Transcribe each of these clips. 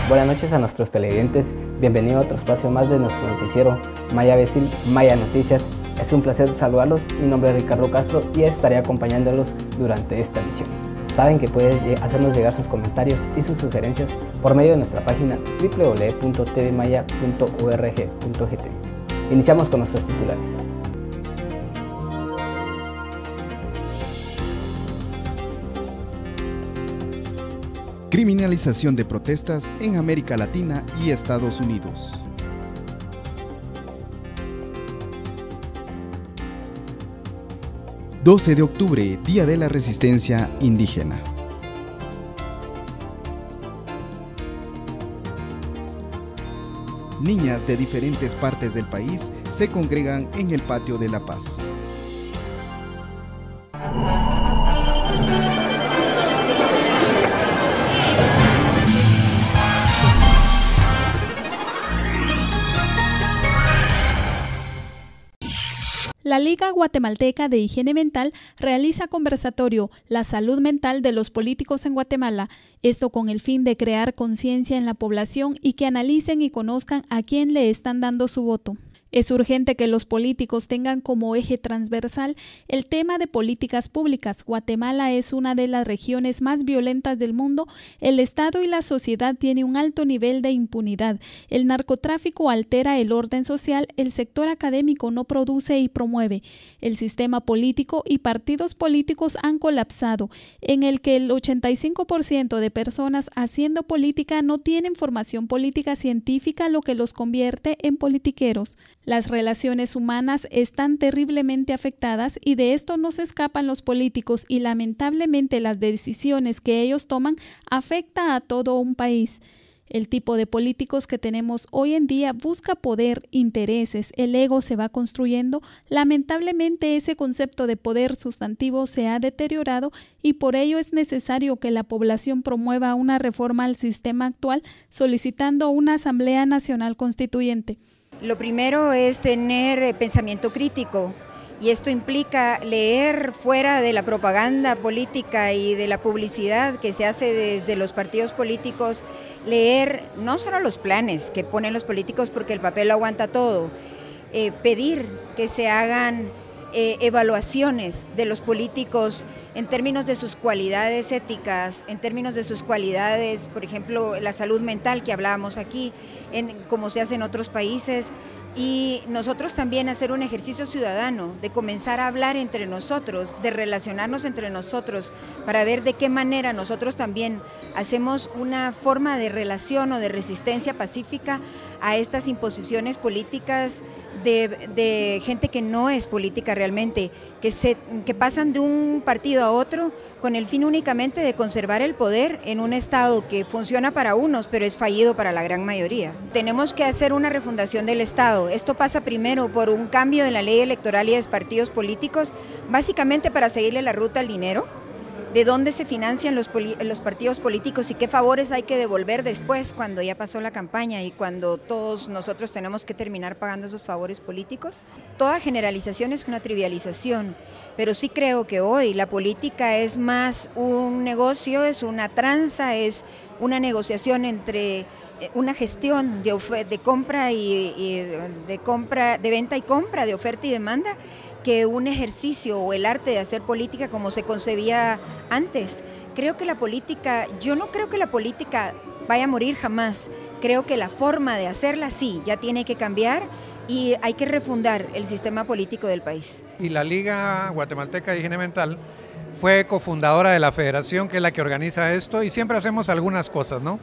Buenas noches a nuestros televidentes, bienvenido a otro espacio más de nuestro noticiero Maya Becil, Maya Noticias. Es un placer saludarlos, mi nombre es Ricardo Castro y estaré acompañándolos durante esta emisión. Saben que pueden hacernos llegar sus comentarios y sus sugerencias por medio de nuestra página www.tvmaya.org.gt. Iniciamos con nuestros titulares. Criminalización de protestas en América Latina y Estados Unidos. ...12 de octubre, Día de la Resistencia Indígena. Niñas de diferentes partes del país se congregan en el Patio de la Paz. La Liga Guatemalteca de Higiene Mental realiza conversatorio La salud mental de los políticos en Guatemala, esto con el fin de crear conciencia en la población y que analicen y conozcan a quién le están dando su voto. Es urgente que los políticos tengan como eje transversal el tema de políticas públicas. Guatemala es una de las regiones más violentas del mundo. El Estado y la sociedad tienen un alto nivel de impunidad. El narcotráfico altera el orden social. El sector académico no produce y promueve. El sistema político y partidos políticos han colapsado, en el que el 85% de personas haciendo política no tienen formación política científica, lo que los convierte en politiqueros. Las relaciones humanas están terriblemente afectadas y de esto no se escapan los políticos y lamentablemente las decisiones que ellos toman afectan a todo un país. El tipo de políticos que tenemos hoy en día busca poder, intereses, el ego se va construyendo. Lamentablemente ese concepto de poder sustantivo se ha deteriorado y por ello es necesario que la población promueva una reforma al sistema actual solicitando una Asamblea Nacional Constituyente. Lo primero es tener pensamiento crítico y esto implica leer fuera de la propaganda política y de la publicidad que se hace desde los partidos políticos, leer no solo los planes que ponen los políticos porque el papel lo aguanta todo, pedir que se hagan evaluaciones de los políticos en términos de sus cualidades éticas, en términos de sus cualidades, por ejemplo, la salud mental que hablábamos aquí, como se hace en otros países, y nosotros también hacer un ejercicio ciudadano, de comenzar a hablar entre nosotros, de relacionarnos entre nosotros, para ver de qué manera nosotros también hacemos una forma de relación o de resistencia pacífica a estas imposiciones políticas de gente que no es política realmente, que pasan de un partido a otro con el fin únicamente de conservar el poder en un Estado que funciona para unos, pero es fallido para la gran mayoría. Tenemos que hacer una refundación del Estado. Esto pasa primero por un cambio en la ley electoral y de partidos políticos, básicamente para seguirle la ruta al dinero, de dónde se financian los partidos políticos y qué favores hay que devolver después cuando ya pasó la campaña y cuando todos nosotros tenemos que terminar pagando esos favores políticos. Toda generalización es una trivialización, pero sí creo que hoy la política es más un negocio, es una tranza, es una negociación entre una gestión de compra y de venta y compra, de oferta y demanda, que un ejercicio o el arte de hacer política como se concebía antes. Creo que la política, yo no creo que la política vaya a morir jamás, creo que la forma de hacerla sí, ya tiene que cambiar y hay que refundar el sistema político del país. Y la Liga Guatemalteca de Higiene Mental fue cofundadora de la federación, que es la que organiza esto, y siempre hacemos algunas cosas, ¿no?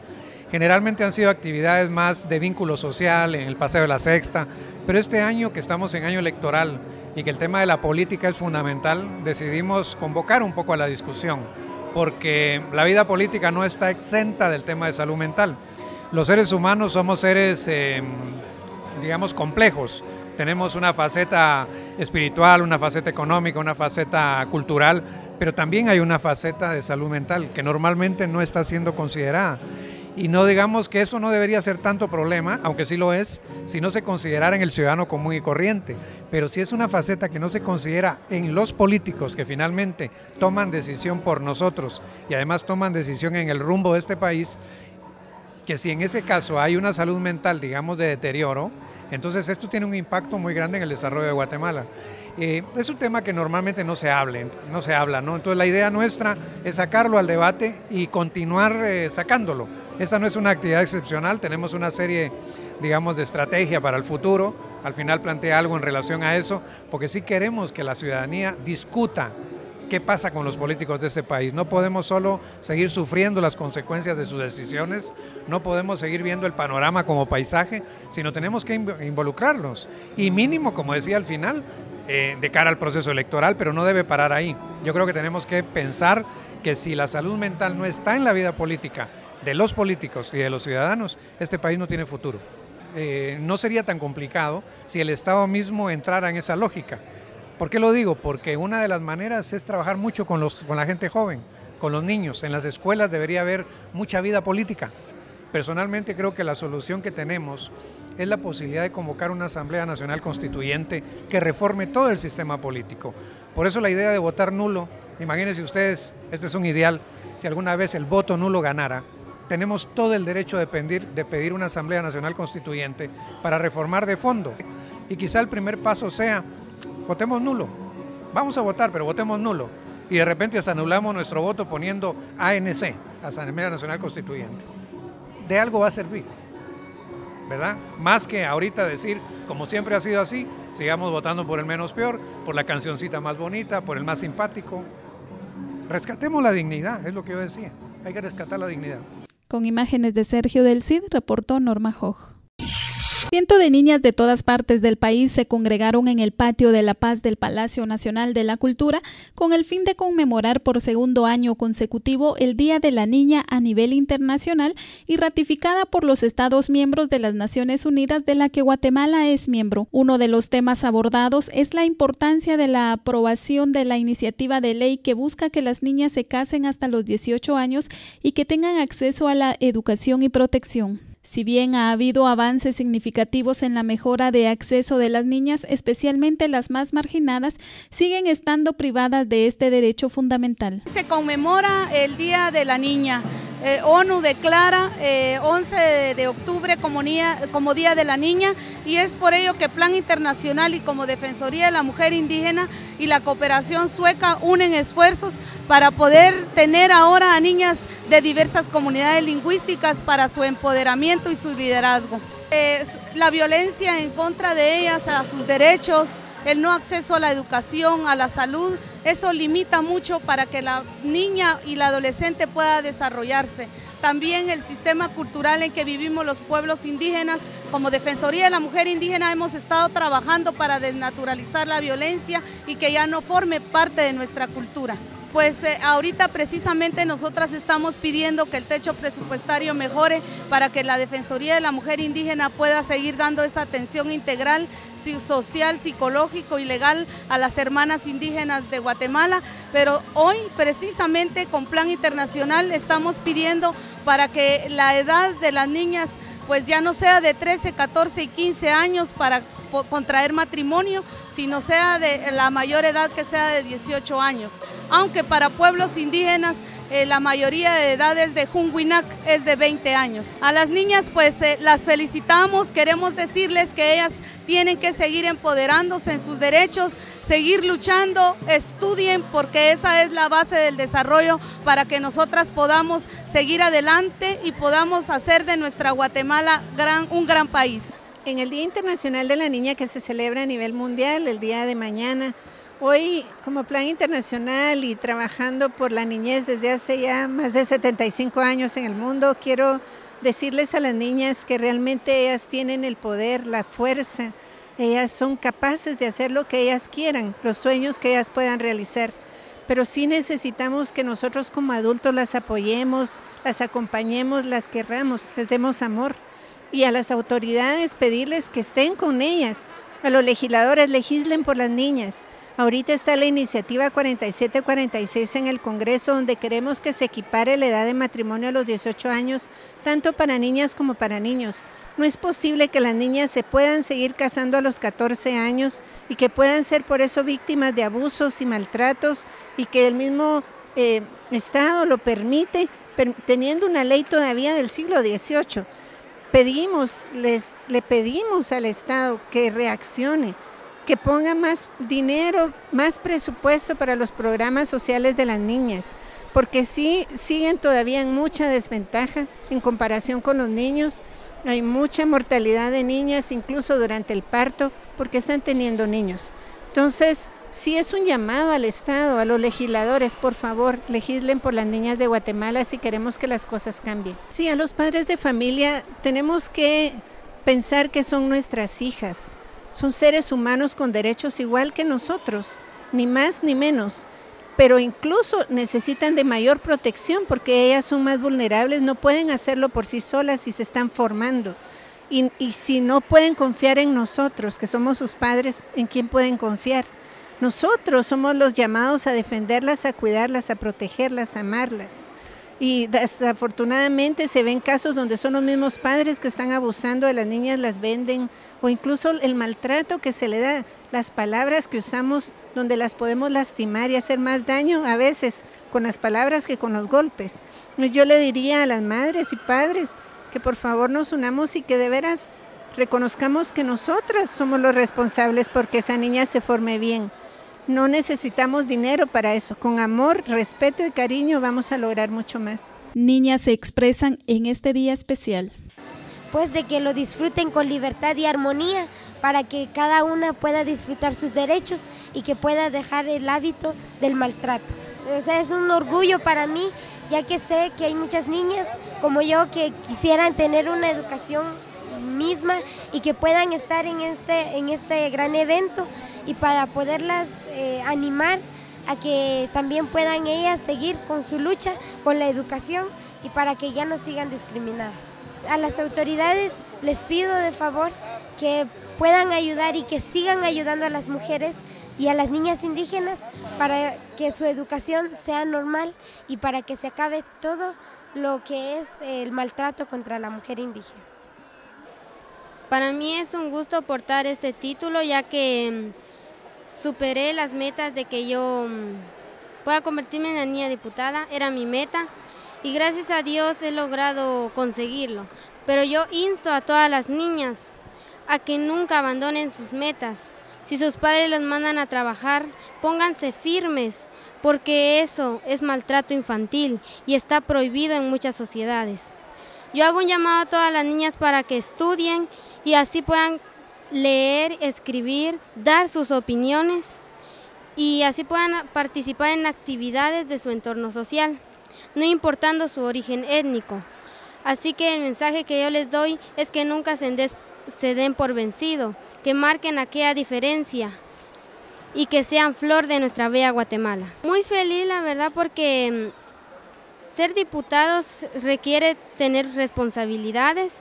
Generalmente han sido actividades más de vínculo social, en el Paseo de la Sexta, pero este año que estamos en año electoral y que el tema de la política es fundamental, decidimos convocar un poco a la discusión, porque la vida política no está exenta del tema de salud mental. Los seres humanos somos seres, digamos, complejos. Tenemos una faceta espiritual, una faceta económica, una faceta cultural, pero también hay una faceta de salud mental que normalmente no está siendo considerada. Y no digamos que eso no debería ser tanto problema, aunque sí lo es, si no se considerara en el ciudadano común y corriente. Pero si es una faceta que no se considera en los políticos que finalmente toman decisión por nosotros y además toman decisión en el rumbo de este país, que si en ese caso hay una salud mental, digamos, de deterioro, entonces esto tiene un impacto muy grande en el desarrollo de Guatemala. Es un tema que normalmente no se habla, ¿no? Entonces la idea nuestra es sacarlo al debate y continuar sacándolo. Esta no es una actividad excepcional, tenemos una serie, digamos, de estrategia para el futuro. Al final plantea algo en relación a eso, porque sí queremos que la ciudadanía discuta qué pasa con los políticos de este país. No podemos solo seguir sufriendo las consecuencias de sus decisiones, no podemos seguir viendo el panorama como paisaje, sino tenemos que involucrarnos. Y mínimo, como decía al final, de cara al proceso electoral, pero no debe parar ahí. Yo creo que tenemos que pensar que si la salud mental no está en la vida política de los políticos y de los ciudadanos, este país no tiene futuro. No sería tan complicado si el Estado mismo entrara en esa lógica. ¿Por qué lo digo? Porque una de las maneras es trabajar mucho con la gente joven, con los niños. En las escuelas debería haber mucha vida política. Personalmente creo que la solución que tenemos es la posibilidad de convocar una Asamblea Nacional Constituyente que reforme todo el sistema político. Por eso la idea de votar nulo, imagínense ustedes, este es un ideal, si alguna vez el voto nulo ganara, tenemos todo el derecho de pedir una Asamblea Nacional Constituyente para reformar de fondo. Y quizá el primer paso sea, votemos nulo, vamos a votar, pero votemos nulo. Y de repente hasta anulamos nuestro voto poniendo ANC, Asamblea Nacional Constituyente. De algo va a servir, ¿verdad? Más que ahorita decir, como siempre ha sido así, sigamos votando por el menos peor, por la cancioncita más bonita, por el más simpático. Rescatemos la dignidad, es lo que yo decía, hay que rescatar la dignidad. Con imágenes de Sergio del Cid, reportó Norma Hoj. Cientos de niñas de todas partes del país se congregaron en el patio de la Paz del Palacio Nacional de la Cultura con el fin de conmemorar por segundo año consecutivo el Día de la Niña a nivel internacional y ratificada por los Estados miembros de las Naciones Unidas de la que Guatemala es miembro. Uno de los temas abordados es la importancia de la aprobación de la iniciativa de ley que busca que las niñas se casen hasta los 18 años y que tengan acceso a la educación y protección. Si bien ha habido avances significativos en la mejora de acceso de las niñas, especialmente las más marginadas, siguen estando privadas de este derecho fundamental. Se conmemora el Día de la Niña. ONU declara 11 de octubre como Día de la Niña y es por ello que Plan Internacional y como Defensoría de la Mujer Indígena y la cooperación sueca unen esfuerzos para poder tener ahora a niñas de diversas comunidades lingüísticas para su empoderamiento y su liderazgo. La violencia en contra de ellas, a sus derechos, el no acceso a la educación, a la salud, eso limita mucho para que la niña y la adolescente pueda desarrollarse. También el sistema cultural en que vivimos los pueblos indígenas, como Defensoría de la Mujer Indígena hemos estado trabajando para desnaturalizar la violencia y que ya no forme parte de nuestra cultura. Pues ahorita precisamente nosotras estamos pidiendo que el techo presupuestario mejore para que la Defensoría de la Mujer Indígena pueda seguir dando esa atención integral, social, psicológico y legal a las hermanas indígenas de Guatemala, pero hoy precisamente con Plan Internacional estamos pidiendo para que la edad de las niñas pues ya no sea de 13, 14 y 15 años para contraer matrimonio, sino sea de la mayor edad que sea de 18 años. Aunque para pueblos indígenas la mayoría de edades de Junguinac es de 20 años. A las niñas pues las felicitamos, queremos decirles que ellas tienen que seguir empoderándose en sus derechos, seguir luchando, estudien porque esa es la base del desarrollo para que nosotras podamos seguir adelante y podamos hacer de nuestra Guatemala un gran país. En el Día Internacional de la Niña que se celebra a nivel mundial, el día de mañana, hoy como Plan Internacional y trabajando por la niñez desde hace ya más de 75 años en el mundo, quiero decirles a las niñas que realmente ellas tienen el poder, la fuerza, ellas son capaces de hacer lo que ellas quieran, los sueños que ellas puedan realizar. Pero sí necesitamos que nosotros como adultos las apoyemos, las acompañemos, las querramos, les demos amor. y a las autoridades pedirles que estén con ellas, a los legisladores, legislen por las niñas. Ahorita está la iniciativa 4746 en el Congreso, donde queremos que se equipare la edad de matrimonio a los 18 años, tanto para niñas como para niños. No es posible que las niñas se puedan seguir casando a los 14 años y que puedan ser por eso víctimas de abusos y maltratos, y que el mismo Estado lo permite, teniendo una ley todavía del siglo XVIII. Le pedimos al Estado que reaccione, que ponga más dinero, más presupuesto para los programas sociales de las niñas, porque sí siguen todavía en mucha desventaja en comparación con los niños. Hay mucha mortalidad de niñas, incluso durante el parto, porque están teniendo niños. Entonces, sí es un llamado al Estado, a los legisladores, por favor, legislen por las niñas de Guatemala si queremos que las cosas cambien. Sí, a los padres de familia tenemos que pensar que son nuestras hijas. Son seres humanos con derechos igual que nosotros, ni más ni menos, pero incluso necesitan de mayor protección porque ellas son más vulnerables, no pueden hacerlo por sí solas y se están formando. Y si no pueden confiar en nosotros, que somos sus padres, ¿en quién pueden confiar? Nosotros somos los llamados a defenderlas, a cuidarlas, a protegerlas, a amarlas. Y desafortunadamente se ven casos donde son los mismos padres que están abusando de las niñas, las venden, o incluso el maltrato que se le da, las palabras que usamos donde las podemos lastimar y hacer más daño a veces con las palabras que con los golpes. Yo le diría a las madres y padres que por favor nos unamos y que de veras reconozcamos que nosotras somos los responsables porque esa niña se forme bien. No necesitamos dinero para eso. Con amor, respeto y cariño vamos a lograr mucho más. Niñas se expresan en este día especial. Pues de que lo disfruten con libertad y armonía para que cada una pueda disfrutar sus derechos y que pueda dejar el hábito del maltrato. O sea, es un orgullo para mí, ya que sé que hay muchas niñas como yo que quisieran tener una educación misma y que puedan estar en este gran evento, y para poderlas animar a que también puedan ellas seguir con su lucha con la educación y para que ya no sigan discriminadas. A las autoridades les pido de favor que puedan ayudar y que sigan ayudando a las mujeres y a las niñas indígenas para que su educación sea normal y para que se acabe todo lo que es el maltrato contra la mujer indígena. Para mí es un gusto portar este título, ya que superé las metas de que yo pueda convertirme en la niña diputada. Era mi meta y gracias a Dios he logrado conseguirlo. Pero yo insto a todas las niñas a que nunca abandonen sus metas. Si sus padres los mandan a trabajar, pónganse firmes, porque eso es maltrato infantil y está prohibido en muchas sociedades. Yo hago un llamado a todas las niñas para que estudien y así puedan leer, escribir, dar sus opiniones y así puedan participar en actividades de su entorno social, no importando su origen étnico. Así que el mensaje que yo les doy es que nunca se den por vencido, que marquen aquella diferencia y que sean flor de nuestra bella Guatemala. Muy feliz, la verdad, porque ser diputados requiere tener responsabilidades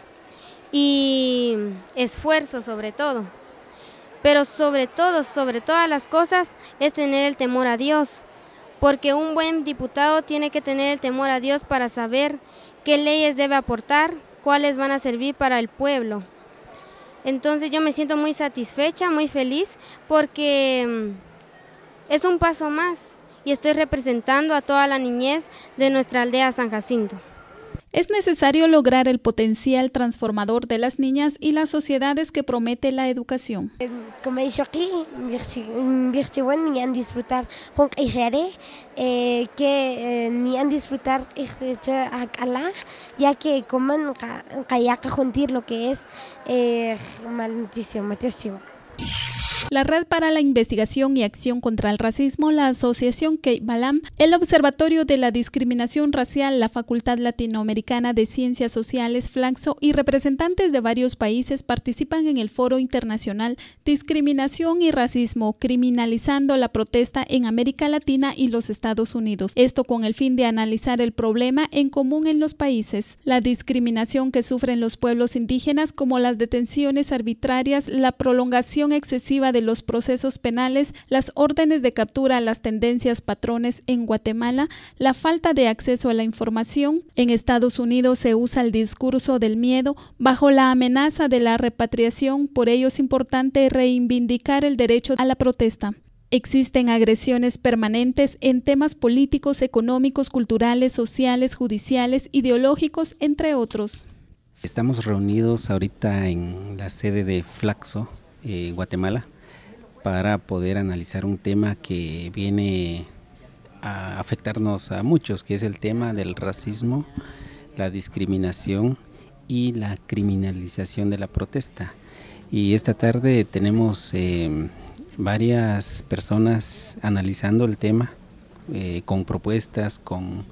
y esfuerzo sobre todo, pero sobre todas las cosas es tener el temor a Dios, porque un buen diputado tiene que tener el temor a Dios para saber qué leyes debe aportar, cuáles van a servir para el pueblo. Entonces yo me siento muy satisfecha, muy feliz, porque es un paso más y estoy representando a toda la niñez de nuestra aldea San Jacinto. Es necesario lograr el potencial transformador de las niñas y las sociedades que promete la educación. Como he dicho aquí, ni han disfrutar con que ni han disfrutar ya que coman kayak juntir lo que es malnutrición. La Red para la Investigación y Acción contra el Racismo, la Asociación Key Balam, el Observatorio de la Discriminación Racial, la Facultad Latinoamericana de Ciencias Sociales, Flaxo y representantes de varios países participan en el Foro Internacional Discriminación y Racismo, criminalizando la protesta en América Latina y los Estados Unidos. Esto con el fin de analizar el problema en común en los países. La discriminación que sufren los pueblos indígenas, como las detenciones arbitrarias, la prolongación excesiva de los procesos penales, las órdenes de captura, las tendencias patrones en Guatemala, la falta de acceso a la información. En Estados Unidos se usa el discurso del miedo bajo la amenaza de la repatriación, por ello es importante reivindicar el derecho a la protesta. Existen agresiones permanentes en temas políticos, económicos, culturales, sociales, judiciales, ideológicos, entre otros. Estamos reunidos ahorita en la sede de Flaxo, Guatemala, para poder analizar un tema que viene a afectarnos a muchos, que es el tema del racismo, la discriminación y la criminalización de la protesta. Y esta tarde tenemos varias personas analizando el tema, con propuestas, con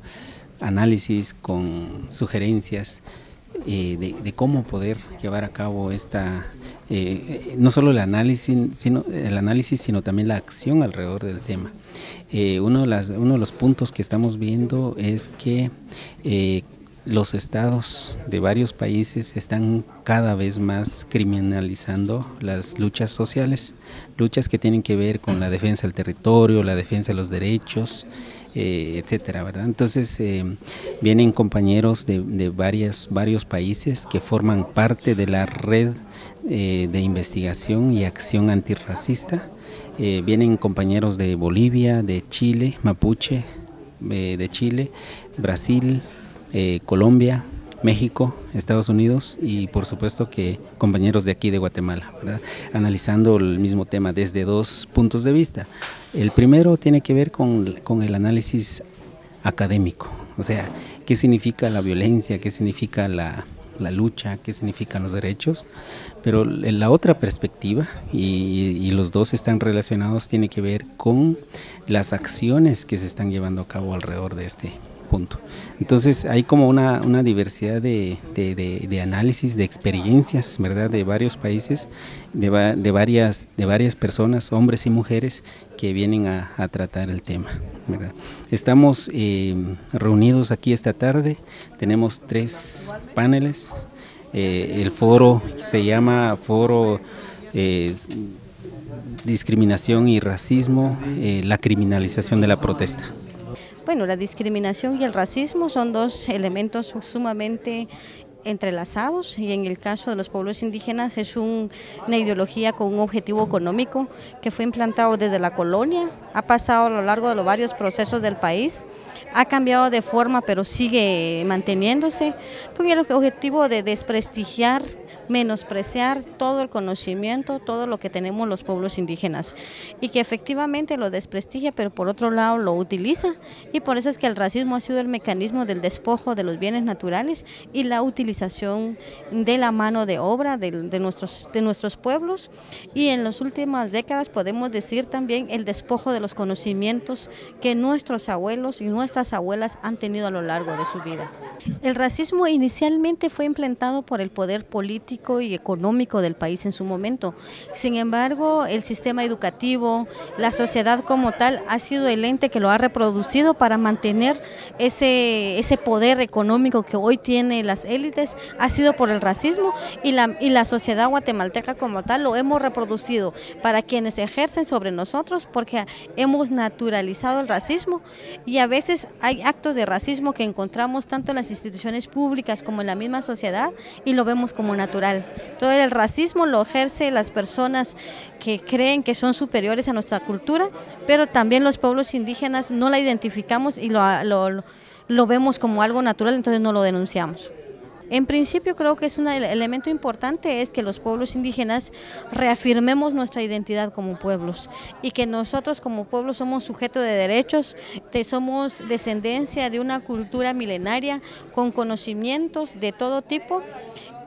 análisis, con sugerencias de cómo poder llevar a cabo no solo el análisis, sino también la acción alrededor del tema. Uno de los puntos que estamos viendo es que los estados de varios países están cada vez más criminalizando las luchas sociales, luchas que tienen que ver con la defensa del territorio, la defensa de los derechos, etcétera, ¿verdad? Entonces vienen compañeros de varios países que forman parte de la red de investigación y acción antirracista. Vienen compañeros de Bolivia, de Chile, Mapuche, de Chile, Brasil, Colombia, México, Estados Unidos y por supuesto que compañeros de aquí de Guatemala, ¿verdad? Analizando el mismo tema desde dos puntos de vista. El primero tiene que ver con el análisis académico, o sea, qué significa la violencia, qué significa la lucha, qué significan los derechos, pero la otra perspectiva, y los dos están relacionados, tiene que ver con las acciones que se están llevando a cabo alrededor de este punto. Entonces hay como una diversidad de análisis, de experiencias, ¿verdad?, de varios países, de varias personas, hombres y mujeres, que vienen a tratar el tema, ¿verdad? Estamos reunidos aquí esta tarde, tenemos 3 paneles. El foro se llama Foro Discriminación y Racismo, la criminalización de la protesta. Bueno, la discriminación y el racismo son dos elementos sumamente entrelazados y en el caso de los pueblos indígenas es una ideología con un objetivo económico que fue implantado desde la colonia, ha pasado a lo largo de los varios procesos del país, ha cambiado de forma pero sigue manteniéndose con el objetivo de desprestigiar, menospreciar todo el conocimiento, todo lo que tenemos los pueblos indígenas y que efectivamente lo desprestigia, pero por otro lado lo utiliza, y por eso es que el racismo ha sido el mecanismo del despojo de los bienes naturales y la utilización de la mano de obra de nuestros pueblos, y en las últimas décadas podemos decir también el despojo de los conocimientos que nuestros abuelos y nuestras abuelas han tenido a lo largo de su vida. El racismo inicialmente fue implantado por el poder político y económico del país en su momento. Sin embargo, el sistema educativo, la sociedad como tal, ha sido el ente que lo ha reproducido para mantener ese poder económico que hoy tiene las élites, ha sido por el racismo, y la sociedad guatemalteca como tal lo hemos reproducido para quienes ejercen sobre nosotros, porque hemos naturalizado el racismo, y a veces hay actos de racismo que encontramos tanto en las instituciones públicas como en la misma sociedad y lo vemos como natural. Todo el racismo lo ejerce las personas que creen que son superiores a nuestra cultura, pero también los pueblos indígenas no la identificamos y lo vemos como algo natural, entonces no lo denunciamos. En principio creo que es un elemento importante es que los pueblos indígenas reafirmemos nuestra identidad como pueblos y que nosotros como pueblos somos sujetos de derechos, somos descendencia de una cultura milenaria con conocimientos de todo tipo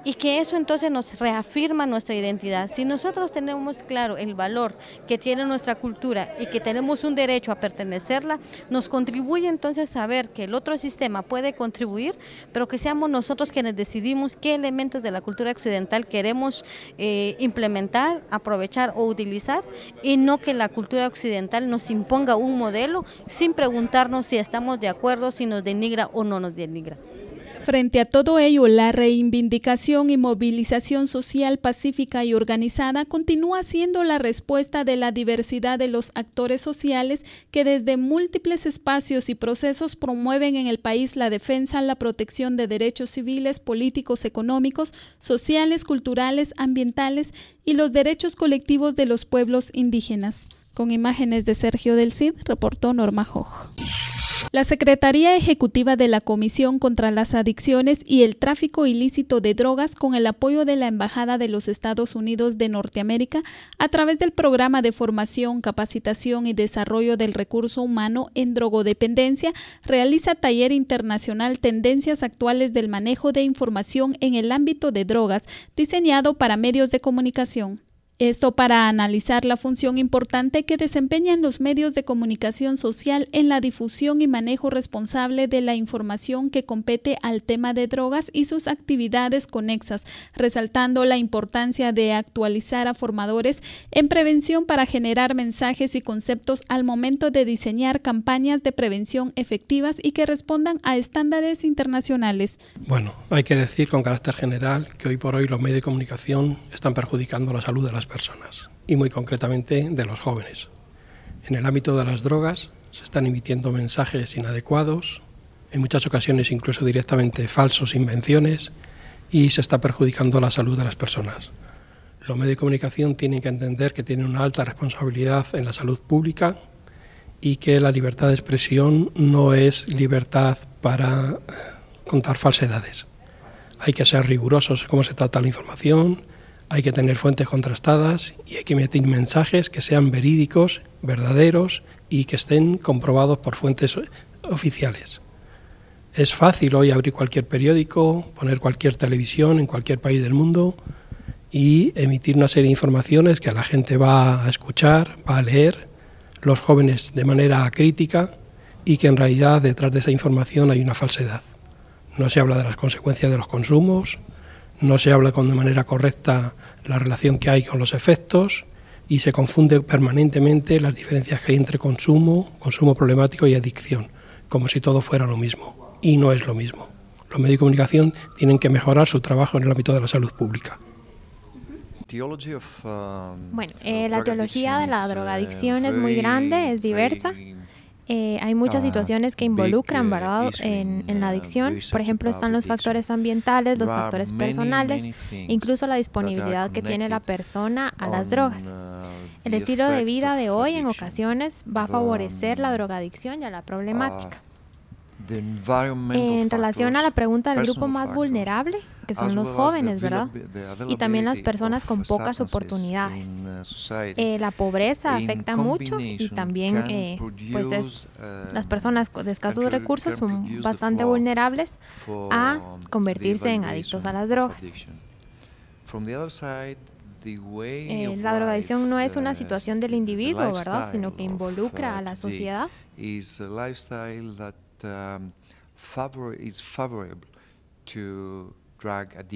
y que eso entonces nos reafirma nuestra identidad. Si nosotros tenemos claro el valor que tiene nuestra cultura y que tenemos un derecho a pertenecerla, nos contribuye entonces a ver que el otro sistema puede contribuir, pero que seamos nosotros quienes decidimos qué elementos de la cultura occidental queremos implementar, aprovechar o utilizar, y no que la cultura occidental nos imponga un modelo sin preguntarnos si estamos de acuerdo, si nos denigra o no nos denigra. Frente a todo ello, la reivindicación y movilización social pacífica y organizada continúa siendo la respuesta de la diversidad de los actores sociales que desde múltiples espacios y procesos promueven en el país la defensa, la protección de derechos civiles, políticos, económicos, sociales, culturales, ambientales y los derechos colectivos de los pueblos indígenas. Con imágenes de Sergio del Cid, reportó Norma Joj. La Secretaría Ejecutiva de la Comisión contra las Adicciones y el Tráfico Ilícito de Drogas, con el apoyo de la Embajada de los Estados Unidos de Norteamérica, a través del Programa de Formación, Capacitación y Desarrollo del Recurso Humano en Drogodependencia, realiza taller internacional Tendencias Actuales del Manejo de Información en el ámbito de drogas, diseñado para medios de comunicación. Esto para analizar la función importante que desempeñan los medios de comunicación social en la difusión y manejo responsable de la información que compete al tema de drogas y sus actividades conexas, resaltando la importancia de actualizar a formadores en prevención para generar mensajes y conceptos al momento de diseñar campañas de prevención efectivas y que respondan a estándares internacionales. Bueno, hay que decir con carácter general que hoy por hoy los medios de comunicación están perjudicando la salud de las personas y muy concretamente de los jóvenes. En el ámbito de las drogas se están emitiendo mensajes inadecuados, en muchas ocasiones incluso directamente falsos, invenciones, y se está perjudicando la salud de las personas. Los medios de comunicación tienen que entender que tienen una alta responsabilidad en la salud pública y que la libertad de expresión no es libertad para contar falsedades. Hay que ser rigurosos en cómo se trata la información, hay que tener fuentes contrastadas y hay que emitir mensajes que sean verídicos, verdaderos y que estén comprobados por fuentes oficiales. Es fácil hoy abrir cualquier periódico, poner cualquier televisión en cualquier país del mundo y emitir una serie de informaciones que la gente va a escuchar, va a leer, los jóvenes de manera crítica, y que en realidad detrás de esa información hay una falsedad. No se habla de las consecuencias de los consumos, no se habla de manera correcta la relación que hay con los efectos y se confunde permanentemente las diferencias que hay entre consumo problemático y adicción, como si todo fuera lo mismo, y no es lo mismo. Los medios de comunicación tienen que mejorar su trabajo en el ámbito de la salud pública. Bueno, la teología de la drogadicción es muy grande, es diversa. Hay muchas situaciones que involucran, ¿verdad?, en la adicción. Por ejemplo, están los factores ambientales, los factores personales, incluso la disponibilidad que tiene la persona a las drogas. El estilo de vida de hoy en ocasiones va a favorecer la drogadicción y a la problemática. En relación a la pregunta del grupo más vulnerable, que son los jóvenes, ¿verdad? Y también las personas con pocas oportunidades. La pobreza afecta mucho y también las personas de escasos recursos son bastante vulnerables a convertirse en adictos a las drogas. La drogadicción no es una situación del individuo, ¿verdad?, sino que involucra a la sociedad.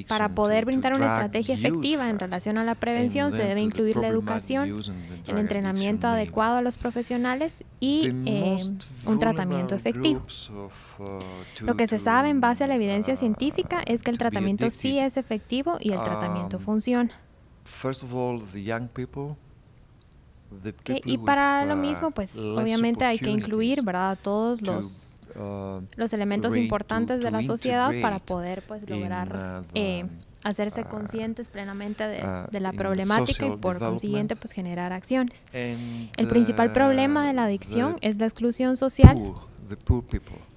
Para poder brindar una estrategia efectiva en relación a la prevención se debe incluir la educación, el entrenamiento adecuado a los profesionales y un tratamiento efectivo. Lo que se sabe en base a la evidencia científica es que el tratamiento sí es efectivo y el tratamiento funciona. Y para lo mismo, pues obviamente hay que incluir, ¿verdad?, todos los elementos importantes de la sociedad para poder pues lograr hacerse conscientes plenamente de la problemática y por consiguiente pues generar acciones. El principal problema de la adicción es la exclusión social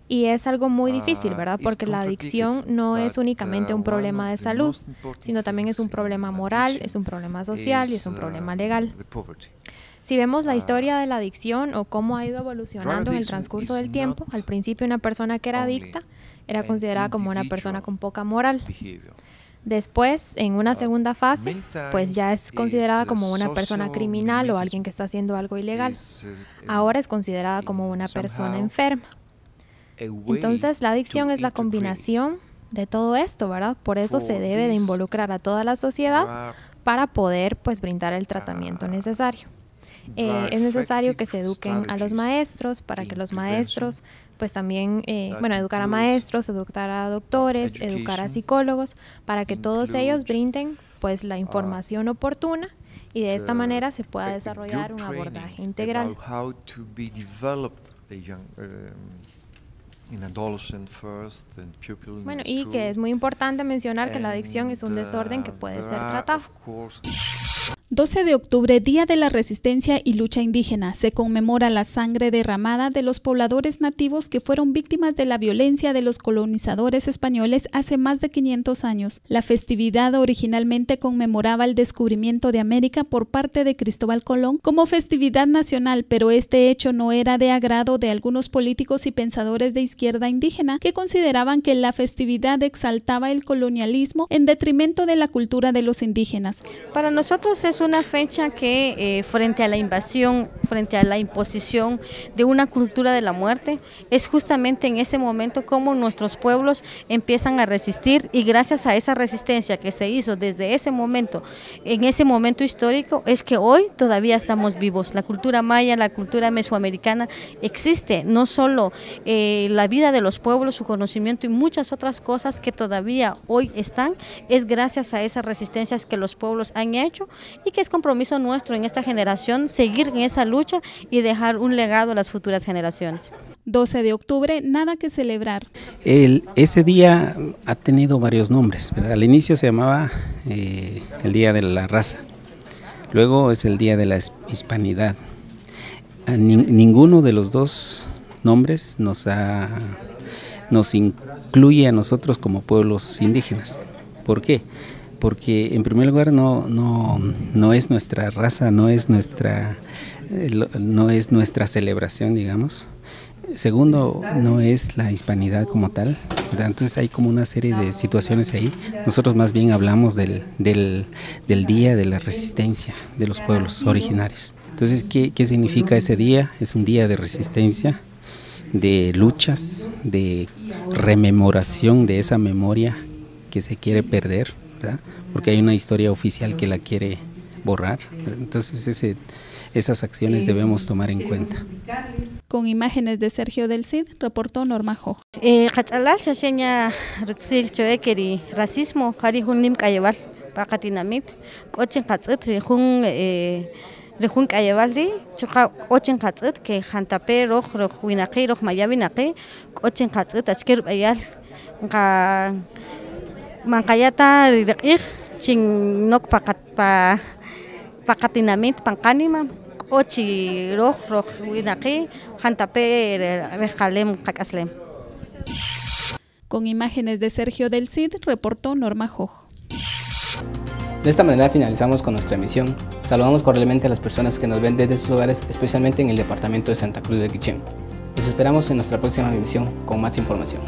y es algo muy difícil, ¿verdad?, porque la adicción no es únicamente un problema de salud, sino también es un problema moral, es un problema social y es un problema legal. Si vemos la historia de la adicción o cómo ha ido evolucionando en el transcurso del tiempo, al principio una persona que era adicta era considerada como una persona con poca moral. Después, en una segunda fase, pues ya es considerada como una persona criminal o alguien que está haciendo algo ilegal. Ahora es considerada como una persona enferma. Entonces, la adicción es la combinación de todo esto, ¿verdad? Por eso se debe de involucrar a toda la sociedad para poder, pues, brindar el tratamiento necesario. Es necesario que se eduquen a los maestros para que los maestros pues también, educar a maestros, educar a doctores, educar a psicólogos, para que todos ellos brinden pues la información oportuna y de esta manera se pueda desarrollar un abordaje integral. Bueno, y que es muy importante mencionar que la adicción es un desorden que puede ser tratado. 12 de octubre, Día de la Resistencia y Lucha Indígena, se conmemora la sangre derramada de los pobladores nativos que fueron víctimas de la violencia de los colonizadores españoles hace más de 500 años. La festividad originalmente conmemoraba el descubrimiento de América por parte de Cristóbal Colón como festividad nacional, pero este hecho no era de agrado de algunos políticos y pensadores de izquierda indígena que consideraban que la festividad exaltaba el colonialismo en detrimento de la cultura de los indígenas. Para nosotros es una fecha que frente a la invasión, frente a la imposición de una cultura de la muerte, es justamente en ese momento como nuestros pueblos empiezan a resistir, y gracias a esa resistencia que se hizo desde ese momento, en ese momento histórico, es que hoy todavía estamos vivos. La cultura maya, la cultura mesoamericana existe, no solo la vida de los pueblos, su conocimiento y muchas otras cosas que todavía hoy están, es gracias a esas resistencias que los pueblos han hecho, y que es compromiso nuestro en esta generación seguir en esa lucha y dejar un legado a las futuras generaciones. 12 de octubre, nada que celebrar. Ese día ha tenido varios nombres, ¿verdad? Al inicio se llamaba el Día de la Raza, luego es el Día de la Hispanidad. Ninguno de los dos nombres nos incluye a nosotros como pueblos indígenas. ¿Por qué? Porque en primer lugar no es nuestra raza, no es nuestra celebración, digamos. Segundo, no es la hispanidad como tal, ¿verdad? Entonces hay como una serie de situaciones ahí. Nosotros más bien hablamos del día de la resistencia de los pueblos originarios. Entonces, ¿qué significa ese día? Es un día de resistencia, de luchas, de rememoración de esa memoria que se quiere perder, ¿verdad? Porque hay una historia oficial que la quiere borrar. Entonces esas acciones debemos tomar en cuenta. Con imágenes de Sergio del Cid, reportó Norma Jo. Racismo, rejun kayavalri chuqa ochen qatzit que jantape roj winaqi roj mayabinaqi ochen qatzit achkir bayal nga manqayata riqij chin nok paqatinamit panqanima ochi roj winaqi jantape rejalem qakaslem. Con imágenes de Sergio del Cid, reportó Norma Jo. De esta manera finalizamos con nuestra emisión. Saludamos cordialmente a las personas que nos ven desde sus hogares, especialmente en el departamento de Santa Cruz de Quichén. Los esperamos en nuestra próxima emisión con más información.